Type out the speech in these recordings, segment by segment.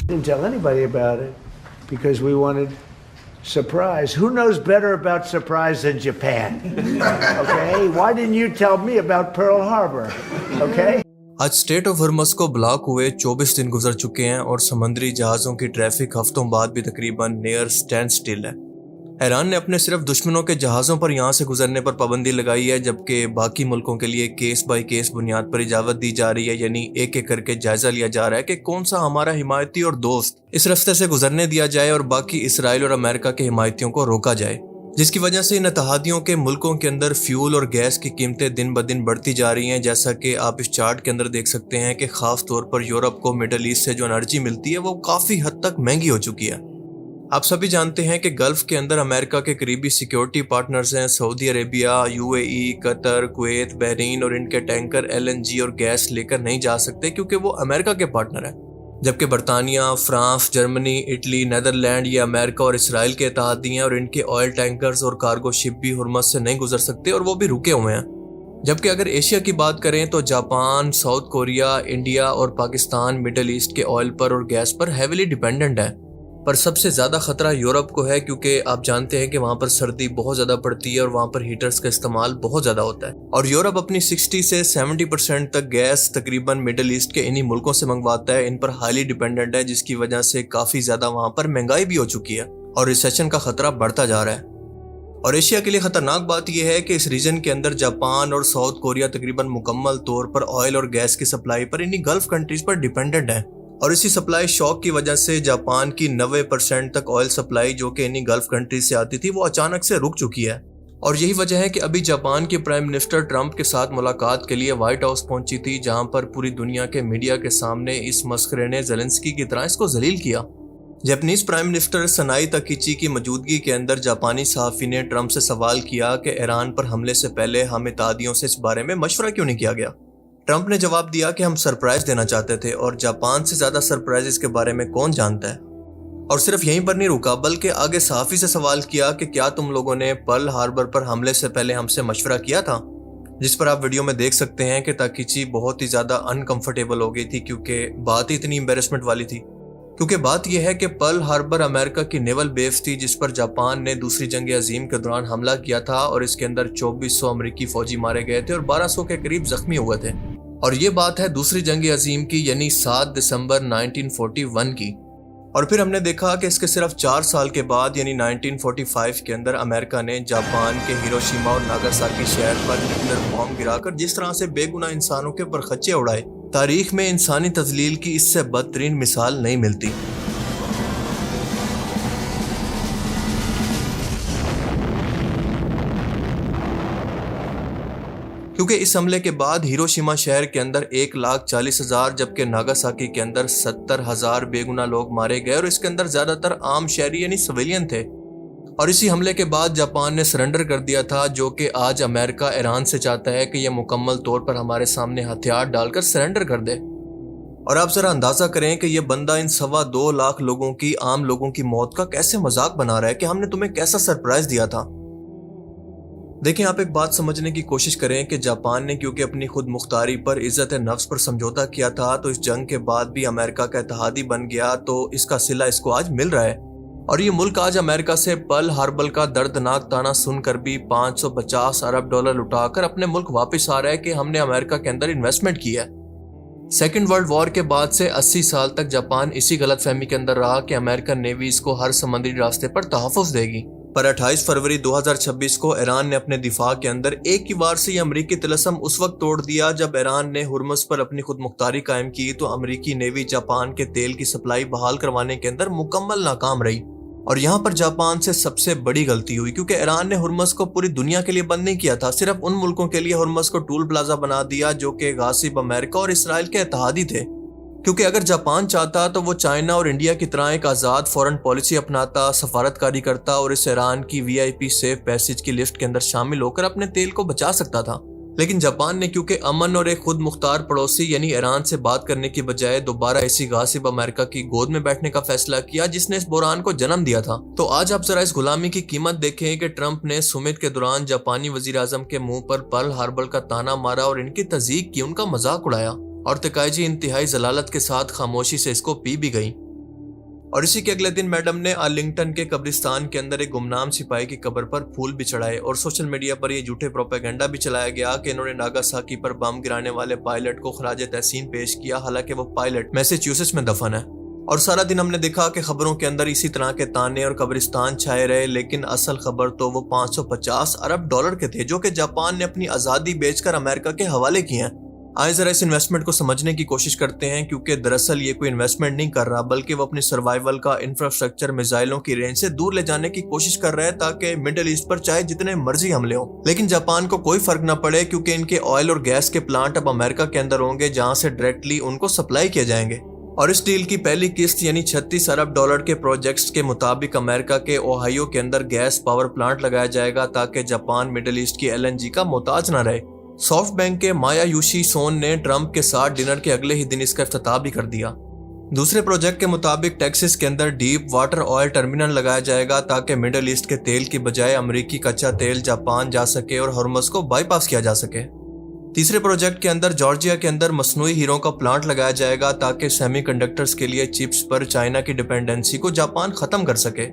Didn't tell anybody about it because we wanted surprise. Who knows better about surprise than Japan? Okay? Why didn't you tell me about Pearl Harbor? Okay? آج street of Hormuz کو block ہوئے 24 دن گزر چکے ہیں اور سمندری جہازوں کی ٹریفک ہفتوں بعد بھی تقریباً نیئر سٹینڈ سٹل ہے۔ ایران نے اپنے صرف دشمنوں کے جہازوں پر یہاں سے گزرنے پر پابندی لگائی ہے، جبکہ باقی ملکوں کے لیے کیس بائی کیس بنیاد پر اجازت دی جا رہی ہے، یعنی ایک ایک کر کے جائزہ لیا جا رہا ہے کہ کون سا ہمارا حمایتی اور دوست اس راستے سے گزرنے دیا جائے اور باقی اسرائیل اور امریکہ کے حمایتیوں کو روکا جائے، جس کی وجہ سے ان اتحادیوں کے ملکوں کے اندر فیول اور گیس کی قیمتیں دن بدن بڑھتی جا رہی ہیں، جیسا کہ آپ اس چارٹ کے اندر دیکھ سکتے ہیں کہ خاص طور پر یورپ کو مڈل ایسٹ سے جو انرجی ملتی ہے وہ کافی حد تک مہنگی ہو چکی ہے۔ آپ سبھی جانتے ہیں کہ گلف کے اندر امریکہ کے قریبی سیکیورٹی پارٹنرز ہیں سعودی عربیہ، UAE، قطر، کویت، بحرین، اور ان کے ٹینکر LNG اور گیس لے کر نہیں جا سکتے کیونکہ وہ امریکہ کے پارٹنر ہیں، جبکہ برطانیہ، فرانس، جرمنی، اٹلی، نیدرلینڈ یہ امریکہ اور اسرائیل کے اتحادی ہیں اور ان کے آئل ٹینکرز اور کارگو شپ بھی ہرمز سے نہیں گزر سکتے اور وہ بھی رکے ہوئے ہیں۔ جبکہ اگر ایشیا کی بات کریں تو جاپان، ساؤتھ کوریا، انڈیا اور پاکستان مڈل ایسٹ کے آئل پر اور گیس پر ہیویلی ڈیپینڈنٹ ہے، پر سب سے زیادہ خطرہ یورپ کو ہے کیونکہ آپ جانتے ہیں کہ وہاں پر سردی بہت زیادہ پڑتی ہے اور وہاں پر ہیٹرز کا استعمال بہت زیادہ ہوتا ہے، اور یورپ اپنی 60 سے 70% تک گیس تقریباً مڈل ایسٹ کے انہی ملکوں سے منگواتا ہے، ان پر ہائیلی ڈیپینڈنٹ ہے، جس کی وجہ سے کافی زیادہ وہاں پر مہنگائی بھی ہو چکی ہے اور ریسیشن کا خطرہ بڑھتا جا رہا ہے۔ اور ایشیا کے لیے خطرناک بات یہ ہے کہ اس ریجن کے اندر جاپان اور ساؤتھ کوریا تقریباً مکمل طور پر آئل اور گیس کی سپلائی پر انہی گلف کنٹریز پر ڈیپینڈنٹ ہے، اور اسی سپلائی شاک کی وجہ سے جاپان کی 90% تک آئل سپلائی جو کہ انہی گلف کنٹریز سے آتی تھی وہ اچانک سے رک چکی ہے، اور یہی وجہ ہے کہ ابھی جاپان کے پرائم منسٹر ٹرمپ کے ساتھ ملاقات کے لیے وائٹ ہاؤس پہنچی تھی، جہاں پر پوری دنیا کے میڈیا کے سامنے اس مسخرے نے زیلنسکی کی طرح اس کو ذلیل کیا۔ جاپانیز پرائم منسٹر سنائی تاکیچی کی موجودگی کے اندر جاپانی صحافی نے ٹرمپ سے سوال کیا کہ ایران پر حملے سے پہلے ہم اتحادیوں سے اس بارے میں مشورہ کیوں نہیں کیا گیا؟ ٹرمپ نے جواب دیا کہ ہم سرپرائز دینا چاہتے تھے، اور جاپان سے زیادہ سرپرائز اس کے بارے میں کون جانتا ہے۔ اور صرف یہیں پر نہیں رکا بلکہ آگے صحافی سے سوال کیا کہ کیا تم لوگوں نے پرل ہاربر پر حملے سے پہلے ہم سے مشورہ کیا تھا، جس پر آپ ویڈیو میں دیکھ سکتے ہیں کہ تاکیچی بہت ہی زیادہ انکمفرٹیبل ہو گئی تھی کیونکہ بات ہی اتنی امبیرسمنٹ والی تھی، کیونکہ بات یہ ہے کہ پرل ہاربر امریکہ کی نیول بیس تھی جس پر جاپان نے دوسری جنگ عظیم کے دوران حملہ کیا تھا، اور اس کے اندر 2400 امریکی فوجی مارے گئے تھے اور 1200 کے قریب زخمی ہوئے تھے، اور یہ بات ہے دوسری جنگ عظیم کی، یعنی 7 دسمبر 1941 کی۔ اور پھر ہم نے دیکھا کہ اس کے صرف 4 سال کے بعد یعنی 1945 کے اندر امریکہ نے جاپان کے ہیروشیما اور ناگاساکی شہر پر نیوکلیر بام گرا کر جس طرح سے بے گناہ انسانوں کے پرخچے اڑائے، تاریخ میں انسانی تذلیل کی اس سے بدترین مثال نہیں ملتی۔ کیونکہ اس حملے کے بعد ہیروشیما شہر کے اندر 1,40,000 جبکہ ناگاساکی کے اندر 70,000 بے گناہ لوگ مارے گئے، اور اس کے اندر زیادہ تر عام شہری یعنی سویلین تھے، اور اسی حملے کے بعد جاپان نے سرنڈر کر دیا تھا، جو کہ آج امریکہ ایران سے چاہتا ہے کہ یہ مکمل طور پر ہمارے سامنے ہتھیار ڈال کر سرنڈر کر دے۔ اور آپ ذرا اندازہ کریں کہ یہ بندہ ان 2.25 لاکھ لوگوں کی، عام لوگوں کی موت کا کیسے مذاق بنا رہا ہے کہ ہم نے تمہیں کیسا سرپرائز دیا تھا۔ دیکھیں آپ ایک بات سمجھنے کی کوشش کریں کہ جاپان نے کیونکہ اپنی خود مختاری پر، عزت نفس پر سمجھوتا کیا تھا، تو اس جنگ کے بعد بھی امریکہ کا اتحادی بن گیا، تو اس کا صلہ اس کو آج مل رہا ہے، اور یہ ملک آج امریکہ سے پرل ہاربر کا دردناک تانا سن کر بھی $550 ارب لٹا کر اپنے ملک واپس آ رہا ہے کہ ہم نے امریکہ کے اندر انویسٹمنٹ کی ہے۔ سیکنڈ ورلڈ وار کے بعد سے 80 سال تک جاپان اسی غلط فہمی کے اندر رہا کہ امریکن نیوی اس کو ہر سمندری راستے پر تحفظ دے گی، پر 28 فروری 2026 کو ایران نے اپنے دفاع کے اندر ایک ہی وار سے یہ امریکی طلسم اس وقت توڑ دیا جب ایران نے ہرمز پر اپنی خود مختاری قائم کی، تو امریکی نیوی جاپان کے تیل کی سپلائی بحال کروانے کے اندر مکمل ناکام رہی، اور یہاں پر جاپان سے سب سے بڑی غلطی ہوئی کیونکہ ایران نے ہرمز کو پوری دنیا کے لیے بند نہیں کیا تھا، صرف ان ملکوں کے لیے ہرمز کو ٹول پلازا بنا دیا جو کہ غاصب امریکہ اور اسرائیل کے اتحادی تھے، کیونکہ اگر جاپان چاہتا تو وہ چائنا اور انڈیا کی طرح ایک آزاد فورن پالیسی اپناتا، سفارتکاری کرتا اور اس ایران کی VIP سیف پیسج کی لسٹ کے اندر شامل ہو کر اپنے تیل کو بچا سکتا تھا، لیکن جاپان نے کیونکہ امن اور ایک خود مختار پڑوسی یعنی ایران سے بات کرنے کی بجائے دوبارہ اسی غاصب امریکہ کی گود میں بیٹھنے کا فیصلہ کیا جس نے اس بحران کو جنم دیا تھا۔ تو آج آپ ذرا اس غلامی کی قیمت دیکھیں کہ ٹرمپ نے سمٹ کے دوران جاپانی وزیر اعظم کے منہ پر پرل ہاربر کا تانا مارا اور ان کی تزییق کی، ان کا مذاق اڑایا، اور تکائجی انتہائی ذلالت کے ساتھ خاموشی سے اس کو پی بھی گئی۔ اور اسی کے اگلے دن میڈم نے آرلنگٹن کے قبرستان کے اندر ایک گمنام سپاہی کی قبر پر پھول بھی چڑھائے اور سوشل میڈیا پر یہ جھوٹے پروپیگنڈا بھی چلایا گیا کہ انہوں نے ناگاساکی پر بم گرانے والے پائلٹ کو خراج تحسین پیش کیا، حالانکہ وہ پائلٹ میساچیوسیٹس میں دفن ہے۔ اور سارا دن ہم نے دیکھا کہ خبروں کے اندر اسی طرح کے تانے اور قبرستان چھائے رہے، لیکن اصل خبر تو وہ 550 ارب ڈالر کے تھے جو کہ جاپان نے اپنی آزادی بیچ کر امریکہ کے حوالے کیے ہیں۔ آئے ذرا اس انویسٹمنٹ کو سمجھنے کی کوشش کرتے ہیں، کیونکہ دراصل یہ کوئی انویسٹمنٹ نہیں کر رہا بلکہ وہ اپنی سروائیول کا انفراسٹرکچر میزائلوں کی رینج سے دور لے جانے کی کوشش کر رہا ہے تاکہ مڈل ایسٹ پر چاہے جتنے مرضی حملے ہوں لیکن جاپان کو کوئی فرق نہ پڑے، کیونکہ ان کے آئل اور گیس کے پلانٹ اب امریکہ کے اندر ہوں گے جہاں سے ڈائریکٹلی ان کو سپلائی کیے جائیں گے۔ اور اس ڈیل کی پہلی قسط یعنی 36 ارب ڈالر کے پروجیکٹس کے مطابق امریکہ کے اوہائیو کے اندر گیس پاور پلانٹ لگایا جائے گا تاکہ جاپان مڈل ایسٹ کی LNG کا محتاج نہ رہے۔ سافٹ بینک کے مایا یوشی سون نے ٹرمپ کے ساتھ ڈنر کے اگلے ہی دن اس کا افتتاح بھی کر دیا۔ دوسرے پروجیکٹ کے مطابق ٹیکسس کے اندر ڈیپ واٹر آئل ٹرمینل لگایا جائے گا تاکہ مڈل ایسٹ کے تیل کی بجائے امریکی کچا تیل جاپان جا سکے اور ہرمز کو بائی پاس کیا جا سکے۔ تیسرے پروجیکٹ کے اندر جارجیا کے اندر مصنوعی ہیروں کا پلانٹ لگایا جائے گا تاکہ سیمی کنڈکٹرز کے لیے چپس پر چائنا کی ڈیپینڈنسی کو جاپان ختم کر سکے۔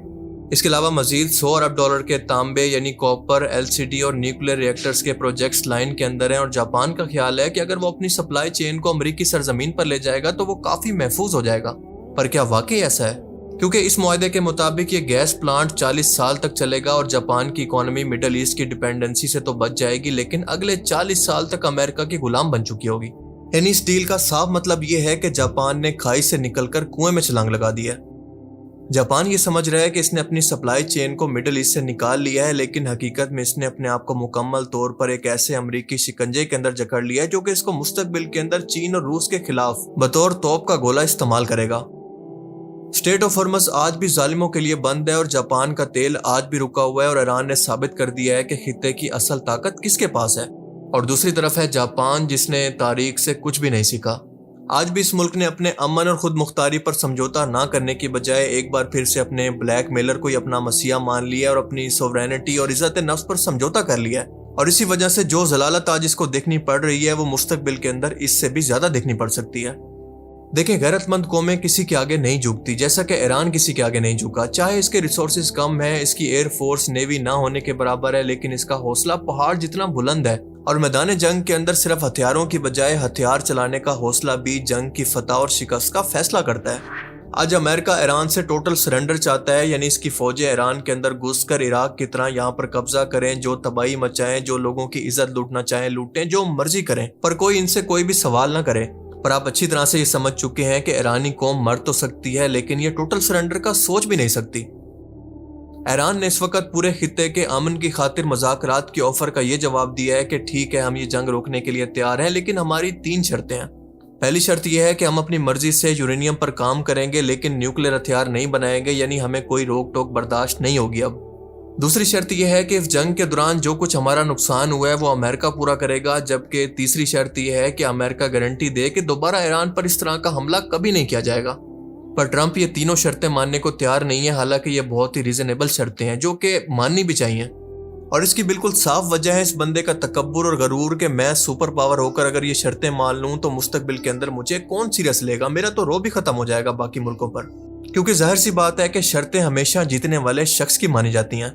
اس کے علاوہ مزید 100 ارب ڈالر کے تانبے یعنی کاپر، LCD اور نیوکلیر ریئیکٹرز کے پروجیکٹس لائن کے اندر ہیں، اور جاپان کا خیال ہے کہ اگر وہ اپنی سپلائی چین کو امریکی سرزمین پر لے جائے گا تو وہ کافی محفوظ ہو جائے گا۔ پر کیا واقعی ایسا ہے؟ کیونکہ اس معاہدے کے مطابق یہ گیس پلانٹ 40 سال تک چلے گا اور جاپان کی اکانومی مڈل ایسٹ کی ڈیپینڈنسی سے تو بچ جائے گی لیکن اگلے 40 سال تک امریکہ کی غلام بن چکی ہوگی۔ یعنی اس ڈیل کا صاف مطلب یہ ہے کہ جاپان نے کھائی سے نکل کر کنویں میں چھلانگ لگا دی ہے۔ جاپان یہ سمجھ رہا ہے کہ اس نے اپنی سپلائی چین کو مڈل ایسٹ سے نکال لیا ہے، لیکن حقیقت میں اس نے اپنے آپ کو مکمل طور پر ایک ایسے امریکی شکنجے کے اندر جکڑ لیا ہے جو کہ اس کو مستقبل کے اندر چین اور روس کے خلاف بطور توپ کا گولہ استعمال کرے گا۔ اسٹریٹ آف ہرمز آج بھی ظالموں کے لیے بند ہے اور جاپان کا تیل آج بھی رکا ہوا ہے، اور ایران نے ثابت کر دیا ہے کہ خطے کی اصل طاقت کس کے پاس ہے۔ اور دوسری طرف ہے جاپان جس نے تاریخ سے کچھ بھی نہیں سیکھا۔ آج بھی اس ملک نے اپنے امن اور خود مختاری پر سمجھوتا نہ کرنے کی بجائے ایک بار پھر سے اپنے بلیک میلر کو ہی اپنا مسیحا مان لیا اور اپنی سوورینٹی اور عزت نفس پر سمجھوتا کر لیا ہے، اور اسی وجہ سے جو ضلالت آج اس کو دیکھنی پڑ رہی ہے وہ مستقبل کے اندر اس سے بھی زیادہ دیکھنی پڑ سکتی ہے۔ دیکھیں، غیرت مند قومیں کسی کے آگے نہیں جھکتی، جیسا کہ ایران کسی کے آگے نہیں جھکا، چاہے اس کے ریسورسز کم ہیں، اس کی ایئر فورس نیوی نہ ہونے کے برابر ہے، لیکن اس کا حوصلہ پہاڑ جتنا بلند ہے، اور میدان جنگ کے اندر صرف ہتھیاروں کی بجائے ہتھیار چلانے کا حوصلہ بھی جنگ کی فتح اور شکست کا فیصلہ کرتا ہے۔ آج امریکہ ایران سے ٹوٹل سرنڈر چاہتا ہے، یعنی اس کی فوجیں ایران کے اندر گھس کر عراق کی طرح یہاں پر قبضہ کریں، جو تباہی مچائیں، جو لوگوں کی عزت لوٹنا چاہیں لوٹیں، جو مرضی کریں، پر کوئی ان سے کوئی بھی سوال نہ کرے۔ پر آپ اچھی طرح سے یہ سمجھ چکے ہیں کہ ایرانی قوم مر تو سکتی ہے لیکن یہ ٹوٹل سرنڈر کا سوچ بھی نہیں سکتی۔ ایران نے اس وقت پورے خطے کے امن کی خاطر مذاکرات کی آفر کا یہ جواب دیا ہے کہ ٹھیک ہے، ہم یہ جنگ روکنے کے لیے تیار ہیں، لیکن ہماری 3 شرطیں ہیں۔ پہلی شرط یہ ہے کہ ہم اپنی مرضی سے یورینیم پر کام کریں گے لیکن نیوکلیر ہتھیار نہیں بنائیں گے، یعنی ہمیں کوئی روک ٹوک برداشت نہیں ہوگی اب۔ دوسری شرط یہ ہے کہ اس جنگ کے دوران جو کچھ ہمارا نقصان ہوا ہے وہ امریکہ پورا کرے گا، جبکہ تیسری شرط یہ ہے کہ امریکہ گارنٹی دے کہ دوبارہ ایران پر اس طرح کا حملہ کبھی نہیں کیا جائے گا۔ پر ٹرمپ یہ تینوں شرطیں ماننے کو تیار نہیں ہے، حالانکہ یہ بہت ہی ریزنیبل شرطیں ہیں جو کہ ماننی بھی چاہیے، اور اس کی بالکل صاف وجہ ہے اس بندے کا تکبر اور غرور کہ میں سپر پاور ہو کر اگر یہ شرطیں مان لوں تو مستقبل کے اندر مجھے کون سیریس لے گا، میرا تو رو بھی ختم ہو جائے گا باقی ملکوں پر، کیونکہ ظاہر سی بات ہے کہ شرطیں ہمیشہ جیتنے والے شخص کی مانی جاتی ہیں۔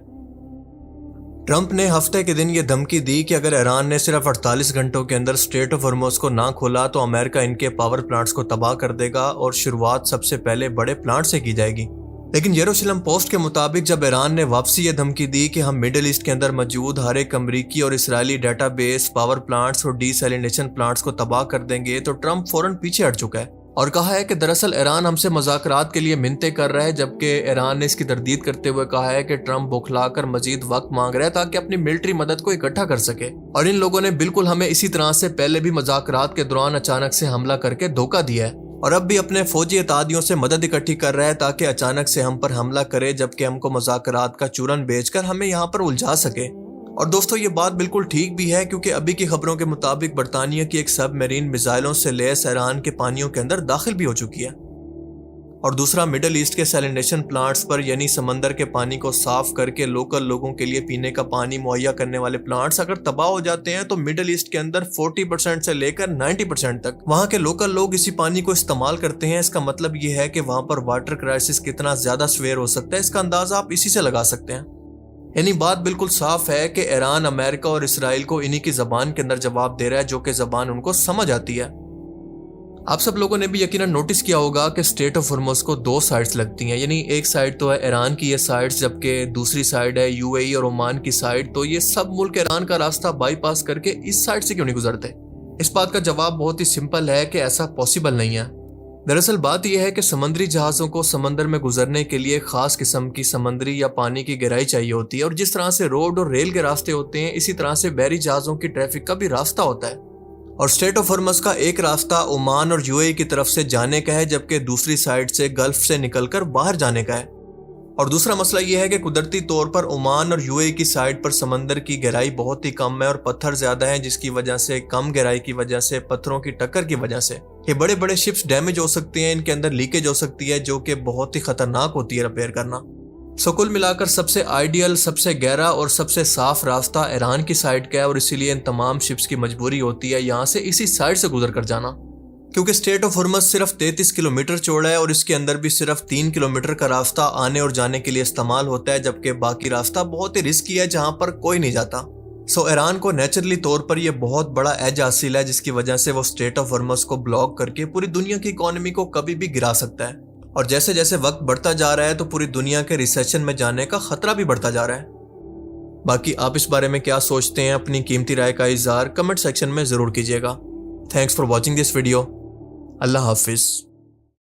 ٹرمپ نے ہفتے کے دن یہ دھمکی دی کہ اگر ایران نے صرف 48 گھنٹوں کے اندر اسٹریٹ آف ہرمز کو نہ کھولا تو امریکہ ان کے پاور پلانٹس کو تباہ کر دے گا، اور شروعات سب سے پہلے بڑے پلانٹ سے کی جائے گی۔ لیکن یروشلم پوسٹ کے مطابق جب ایران نے واپسی یہ دھمکی دی کہ ہم مڈل ایسٹ کے اندر موجود ہر ایک امریکی اور اسرائیلی ڈیٹا بیس، پاور پلانٹس اور ڈی سیلینیشن پلانٹس کو تباہ کر دیں گے، تو ٹرمپ فوراً پیچھے ہٹ چکا ہے اور کہا ہے کہ دراصل ایران ہم سے مذاکرات کے لیے منتیں کر رہا ہے، جبکہ ایران نے اس کی تردید کرتے ہوئے کہا ہے کہ ٹرمپ بوکھلا کر مزید وقت مانگ رہا ہے تاکہ اپنی ملٹری مدد کو اکٹھا کر سکے، اور ان لوگوں نے بالکل ہمیں اسی طرح سے پہلے بھی مذاکرات کے دوران اچانک سے حملہ کر کے دھوکہ دیا ہے، اور اب بھی اپنے فوجی اتحادیوں سے مدد اکٹھی کر رہا ہے تاکہ اچانک سے ہم پر حملہ کرے، جبکہ ہم کو مذاکرات کا چورن بیچ کر ہمیں یہاں پر الجھا سکے۔ اور دوستو یہ بات بالکل ٹھیک بھی ہے، کیونکہ ابھی کی خبروں کے مطابق برطانیہ کی ایک سب میرین میزائلوں سے لیس ایران کے پانیوں کے اندر داخل بھی ہو چکی ہے، اور دوسرا مڈل ایسٹ کے سیلینیشن پلانٹس پر، یعنی سمندر کے پانی کو صاف کر کے لوکل لوگوں کے لیے پینے کا پانی مہیا کرنے والے پلانٹس اگر تباہ ہو جاتے ہیں تو مڈل ایسٹ کے اندر 40% سے لے کر 90% تک وہاں کے لوکل لوگ اسی پانی کو استعمال کرتے ہیں۔ اس کا مطلب یہ ہے کہ وہاں پر واٹر کرائسس کتنا زیادہ سویئر ہو سکتا ہے، اس کا اندازہ آپ اسی سے لگا سکتے ہیں۔ یعنی بات بالکل صاف ہے کہ ایران، امریکہ اور اسرائیل کو انہی کی زبان کے اندر جواب دے رہا ہے، جو کہ زبان ان کو سمجھ آتی ہے۔ آپ سب لوگوں نے بھی یقیناً نوٹس کیا ہوگا کہ اسٹریٹ آف ہرمز کو 2 سائڈز لگتی ہیں، یعنی ایک سائڈ تو ہے ایران کی یہ سائڈز، جبکہ دوسری سائڈ ہے یو اے ای اور عمان کی سائڈ۔ تو یہ سب ملک ایران کا راستہ بائی پاس کر کے اس سائڈ سے کیوں نہیں گزرتے؟ اس بات کا جواب بہت ہی سمپل ہے کہ ایسا پاسبل نہیں ہے۔ دراصل بات یہ ہے کہ سمندری جہازوں کو سمندر میں گزرنے کے لیے خاص قسم کی سمندری یا پانی کی گہرائی چاہیے ہوتی ہے، اور جس طرح سے روڈ اور ریل کے راستے ہوتے ہیں اسی طرح سے بحری جہازوں کی ٹریفک کا بھی راستہ ہوتا ہے۔ اور اسٹریٹ آف ہرمز کا ایک راستہ عمان اور یو اے ای کی طرف سے جانے کا ہے، جبکہ دوسری سائڈ سے گلف سے نکل کر باہر جانے کا ہے۔ اور دوسرا مسئلہ یہ ہے کہ قدرتی طور پر عمان اور یو اے ای کی سائڈ پر سمندر کی گہرائی بہت ہی کم ہے اور پتھر زیادہ ہیں، جس کی وجہ سے کم گہرائی کی وجہ سے پتھروں کی ٹکر کی وجہ سے یہ بڑے بڑے شپس ڈیمیج ہو سکتے ہیں، ان کے اندر لیکیج ہو سکتی ہے، جو کہ بہت ہی خطرناک ہوتی ہے ریپیئر کرنا۔ کل ملا کر سب سے آئیڈیل، سب سے گہرا اور سب سے صاف راستہ ایران کی سائڈ کا ہے، اور اسی لیے ان تمام شپس کی مجبوری ہوتی ہے یہاں سے اسی سائڈ سے گزر کر جانا، کیونکہ اسٹریٹ آف ہرمز صرف 33 کلومیٹر چوڑا ہے اور اس کے اندر بھی صرف 3 کلومیٹر کا راستہ آنے اور جانے کے لیے استعمال ہوتا ہے، جبکہ باقی راستہ بہت ہی رسکی ہے جہاں پر کوئی نہیں جاتا۔ ایران کو نیچرلی طور پر یہ بہت بڑا ایج حاصل ہے، جس کی وجہ سے وہ اسٹریٹ آف ہرمز کو بلاک کر کے پوری دنیا کی اکانومی کو کبھی بھی گرا سکتا ہے، اور جیسے جیسے وقت بڑھتا جا رہا ہے تو پوری دنیا کے ریسیشن میں جانے کا خطرہ بھی بڑھتا جا رہا ہے۔ باقی آپ اس بارے میں کیا سوچتے ہیں؟ اپنی قیمتی رائے کا اظہار کمنٹ سیکشن میں ضرور کیجیے گا۔ Thanks for watching this video. اللہ حافظ۔